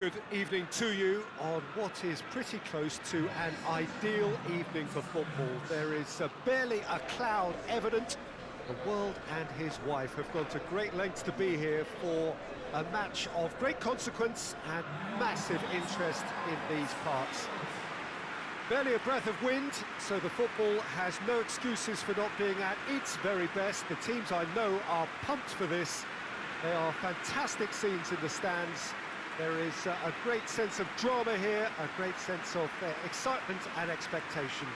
Good evening to you on what is pretty close to an ideal evening for football. There is barely a cloud evident. The world and his wife have gone to great lengths to be here for a match of great consequence and massive interest in these parts. Barely a breath of wind, so the football has no excuses for not being at its very best. The teams I know are pumped for this. There are fantastic scenes in the stands. There is a great sense of drama here, a great sense of excitement and expectation.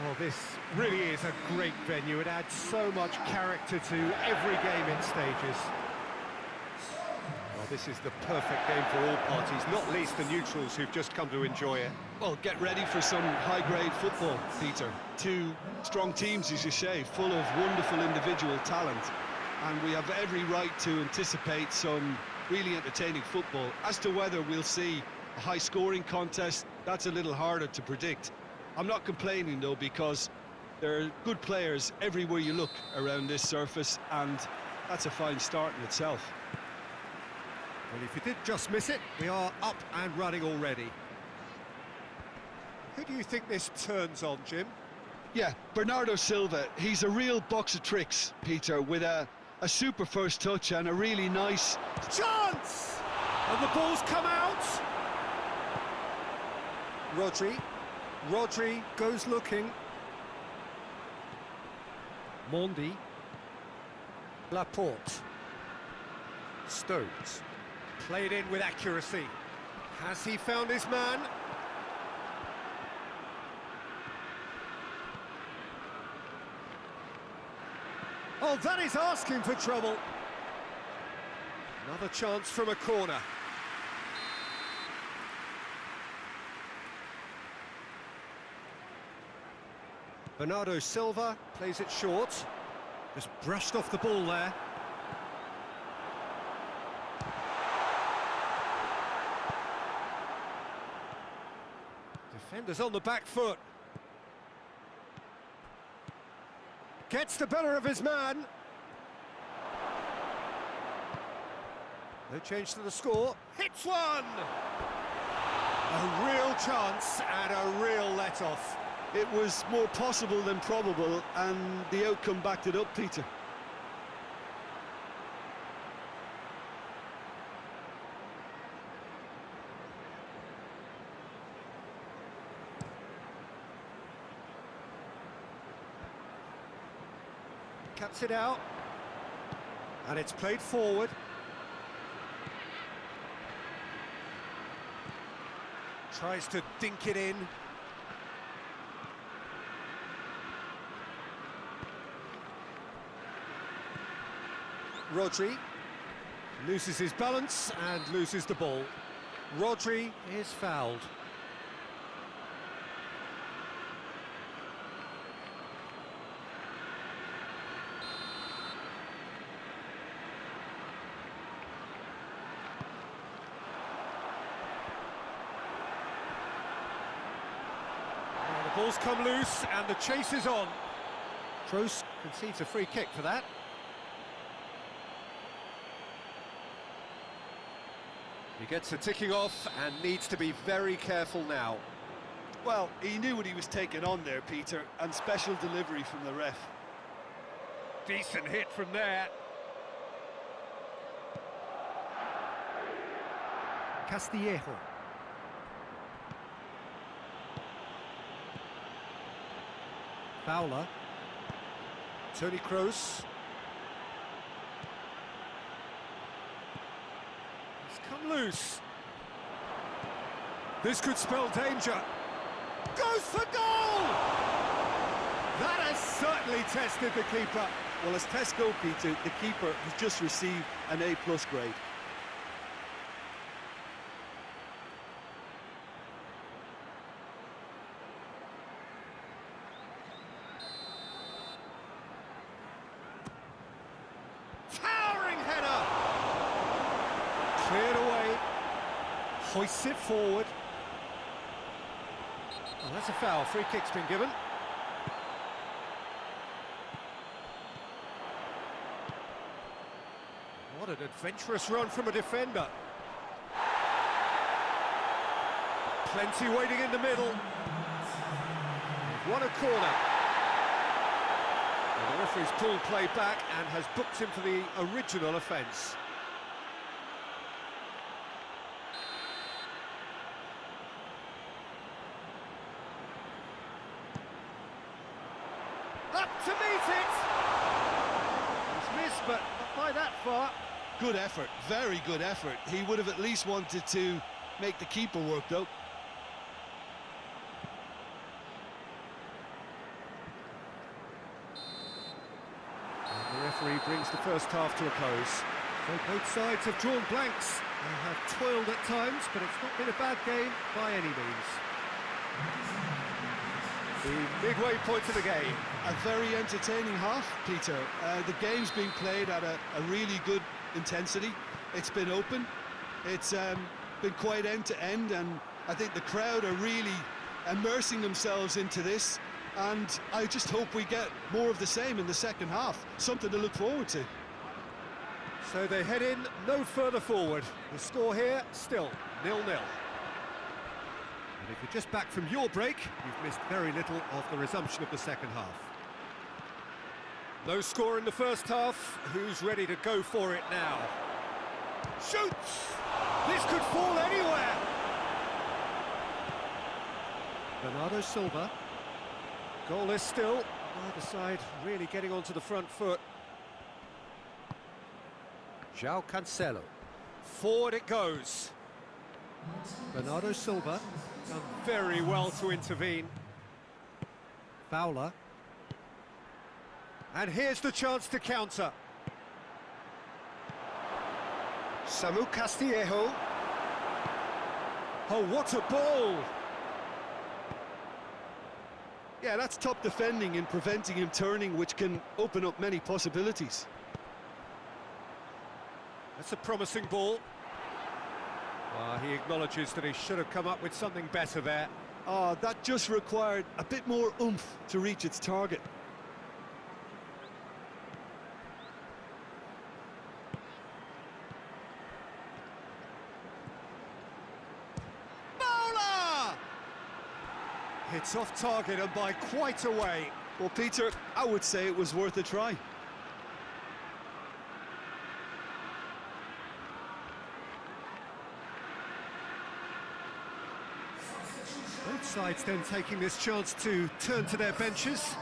Well, this really is a great venue. It adds so much character to every game it stages. Well, this is the perfect game for all parties, not least the neutrals who've just come to enjoy it. Well, get ready for some high-grade football, Peter. Two strong teams, as you say, full of wonderful individual talent. And we have every right to anticipate some really entertaining football. As to whether we'll see a high-scoring contest, that's a little harder to predict. I'm not complaining, though, because there are good players everywhere you look around this surface, and that's a fine start in itself. Well, if you did just miss it, we are up and running already. Who do you think this turns on, Jim? Yeah, Bernardo Silva. He's a real box of tricks, Peter, with a super first touch and a really nice... Chance! And the ball's come out! Rodri goes looking. Mondi. Laporte. Stones. Played in with accuracy. Has he found his man? Oh, that is asking for trouble. Another chance from a corner. Bernardo Silva plays it short. Just brushed off the ball there. Defenders on the back foot. Gets the better of his man. No change to the score. Hits one! A real chance and a real let-off. It was more possible than probable, and the outcome backed it up, Peter. Cuts it out, and it's played forward. Tries to dink it in. Rodri loses his balance and loses the ball. Rodri is fouled. Ball's come loose and the chase is on. Kroos concedes a free kick for that. He gets a ticking off and needs to be very careful now. Well, he knew what he was taking on there, Peter, and special delivery from the ref. Decent hit from there. Castillejo. Fowler. Toni Kroos. He's come loose. This could spell danger. Goes for goal! That has certainly tested the keeper. Well, as tests go, Peter, the keeper has just received an A+ grade. Cleared away, hoists it forward. Oh, that's a foul, free kick's been given. What a An adventurous run from a defender. Plenty waiting in the middle. What a corner. And the referee's pulled play back and has booked him for the original offence. Up to meet it! It's missed, but not by that far. Good effort, very good effort. He would have at least wanted to make the keeper work, though. And the referee brings the first half to a close. So both sides have drawn blanks. They have toiled at times, but it's not been a bad game by any means. The midway point of the game. A very entertaining half, Peter. The game's been played at a really good intensity. It's been open. It's been quite end-to-end, and I think the crowd are really immersing themselves into this, and I just hope we get more of the same in the second half. Something to look forward to. So they head in no further forward. The score here, still 0-0. And if you're just back from your break, you've missed very little of the resumption of the second half. No score in the first half. Who's ready to go for it now? Shoots! This could fall anywhere! Bernardo Silva. Goalless still. Neither side really getting onto the front foot. João Cancelo. Forward it goes. Bernardo Silva. Done very well to intervene. Fowler. And here's the chance to counter. Samu Castillejo. Oh, what a ball! Yeah, that's top defending and preventing him turning, which can open up many possibilities. That's a promising ball. He acknowledges that he should have come up with something better there. That just required a bit more oomph to reach its target. It's off target and by quite a way. Well, Peter, I would say it was worth a try. Both sides then taking this chance to turn to their benches.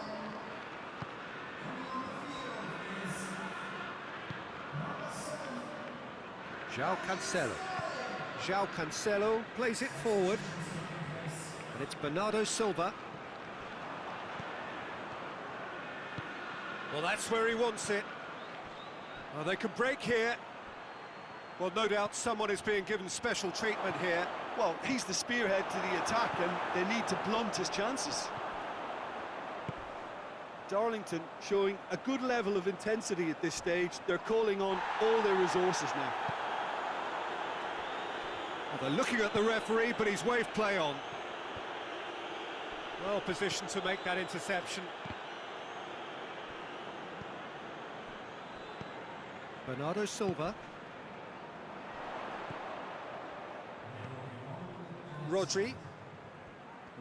João Cancelo. João Cancelo plays it forward. And it's Bernardo Silva. Well, that's where he wants it. Well, they can break here. Well, no doubt someone is being given special treatment here. Well, he's the spearhead to the attack, and they need to blunt his chances. Darlington showing a good level of intensity at this stage. They're calling on all their resources now. Well, they're looking at the referee, but he's waved play on. Well positioned to make that interception. Bernardo Silva. Rodri.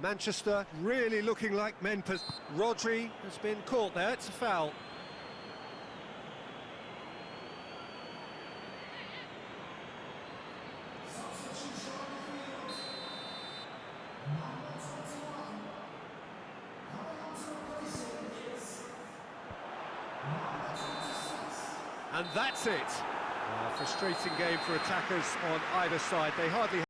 Manchester really looking like men. Rodri has been caught there, it's a foul. And that's it. Frustrating game for attackers on either side. They hardly